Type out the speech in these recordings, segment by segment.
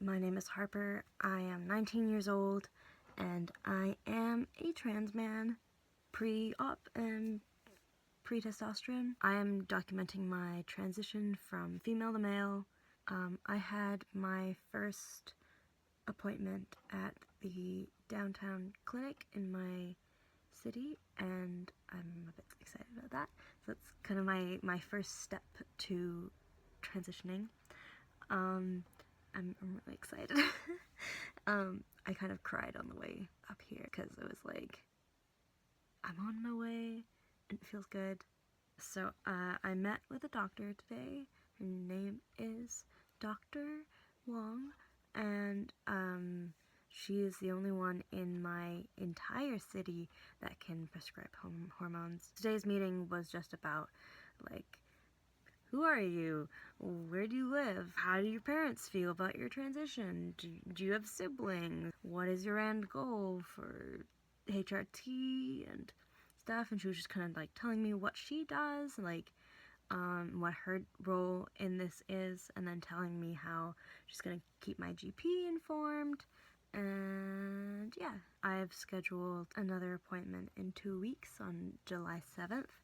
My name is Harper. I am 19 years old, and I am a trans man, pre-op and pre-testosterone. I am documenting my transition from female to male. I had my first appointment at the downtown clinic in my city, and I'm a bit excited about that. So that's kind of my first step to transitioning. I'm really excited. I kind of cried on the way up here because it was like, I'm on my way and it feels good. So I met with a doctor today. Her name is Dr. Wong, and she is the only one in my entire city that can prescribe hormones. Today's meeting was just about, like, who are you? Where do you live? How do your parents feel about your transition? Do you have siblings? What is your end goal for HRT and stuff? And she was just kind of like telling me what she does, like what her role in this is, and then telling me how she's gonna keep my GP informed. And yeah, I've scheduled another appointment in 2 weeks on July 7th,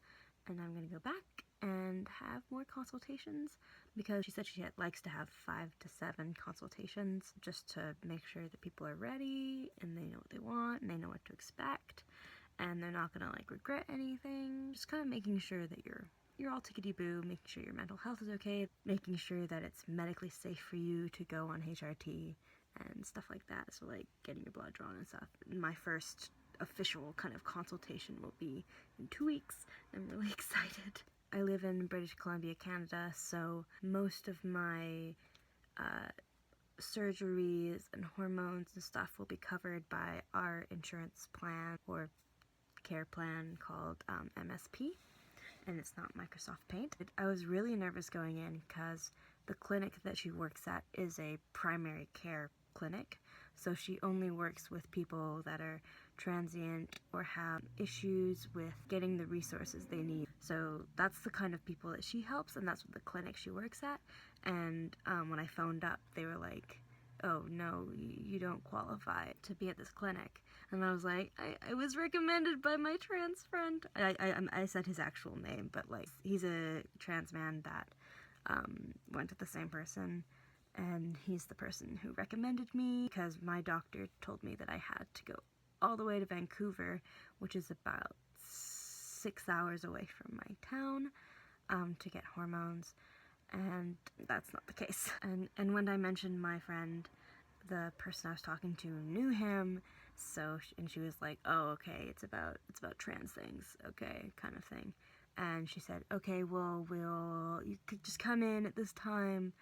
and I'm gonna go back and have more consultations, because she said she likes to have 5 to 7 consultations just to make sure that people are ready and they know what they want and they know what to expect and they're not gonna like regret anything. Just kind of making sure that you're all tickety-boo, making sure your mental health is okay, making sure that it's medically safe for you to go on HRT and stuff like that. So like getting your blood drawn and stuff. My first official kind of consultation will be in 2 weeks. I'm really excited. I live in British Columbia, Canada, so most of my surgeries and hormones and stuff will be covered by our insurance plan or care plan called MSP, and it's not Microsoft Paint. I was really nervous going in because the clinic that she works at is a primary care clinic, so she only works with people that are transient or have issues with getting the resources they need. So that's the kind of people that she helps, and that's what the clinic she works at. And when I phoned up, they were like, oh no, you don't qualify to be at this clinic. And I was like, I was recommended by my trans friend. I said his actual name, but like, he's a trans man that went to the same person, and he's the person who recommended me because my doctor told me that I had to go all the way to Vancouver, which is about 6 hours away from my town, to get hormones, and that's not the case. And when I mentioned my friend, the person I was talking to knew him, so and she was like, oh, okay, it's about trans things, okay, kind of thing. And she said, okay, well, you could just come in at this time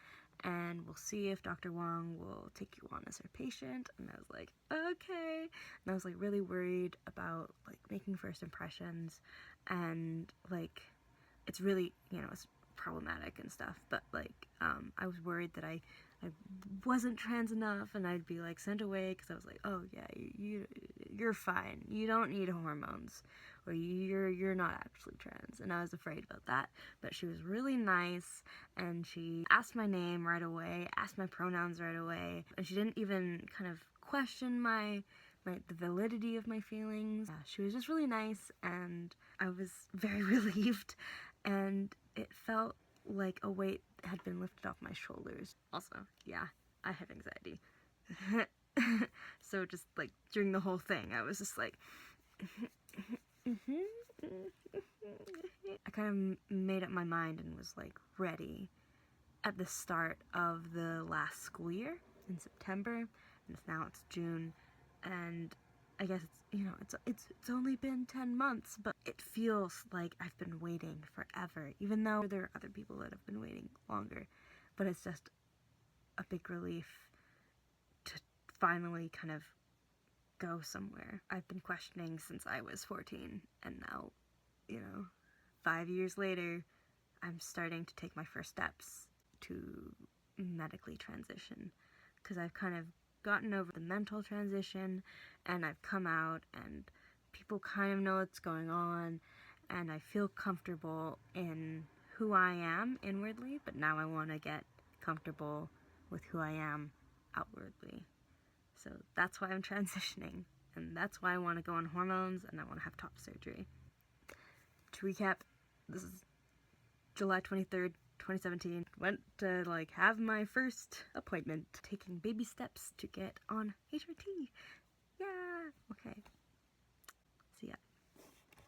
and we'll see if Dr. Wong will take you on as her patient. And I was like, okay. And I was like really worried about like making first impressions, and like it's really, it's problematic and stuff, but like I was worried that I wasn't trans enough and I'd be like sent away because I was like, oh yeah, you're fine, you don't need hormones, or you're not actually trans. And I was afraid about that, but she was really nice, and she asked my name right away, asked my pronouns right away, and she didn't even kind of question the validity of my feelings. She was just really nice, and I was very relieved, and it felt like a weight had been lifted off my shoulders. Also, yeah, I have anxiety. So just like during the whole thing, I was just like, I kind of made up my mind and was like ready at the start of the last school year in September, and now it's June, and I guess it's only been 10 months, but it feels like I've been waiting forever, even though there are other people that have been waiting longer. But it's just a big relief to finally kind of go somewhere. I've been questioning since I was 14, and now, 5 years later, I'm starting to take my first steps to medically transition, because I've kind of gotten over the mental transition, and I've come out, and people kind of know what's going on, and I feel comfortable in who I am inwardly, but now I want to get comfortable with who I am outwardly. So that's why I'm transitioning, and that's why I want to go on hormones and I want to have top surgery. To recap, this is July 23rd, 2017. Went to have my first appointment, taking baby steps to get on HRT. Yeah, okay.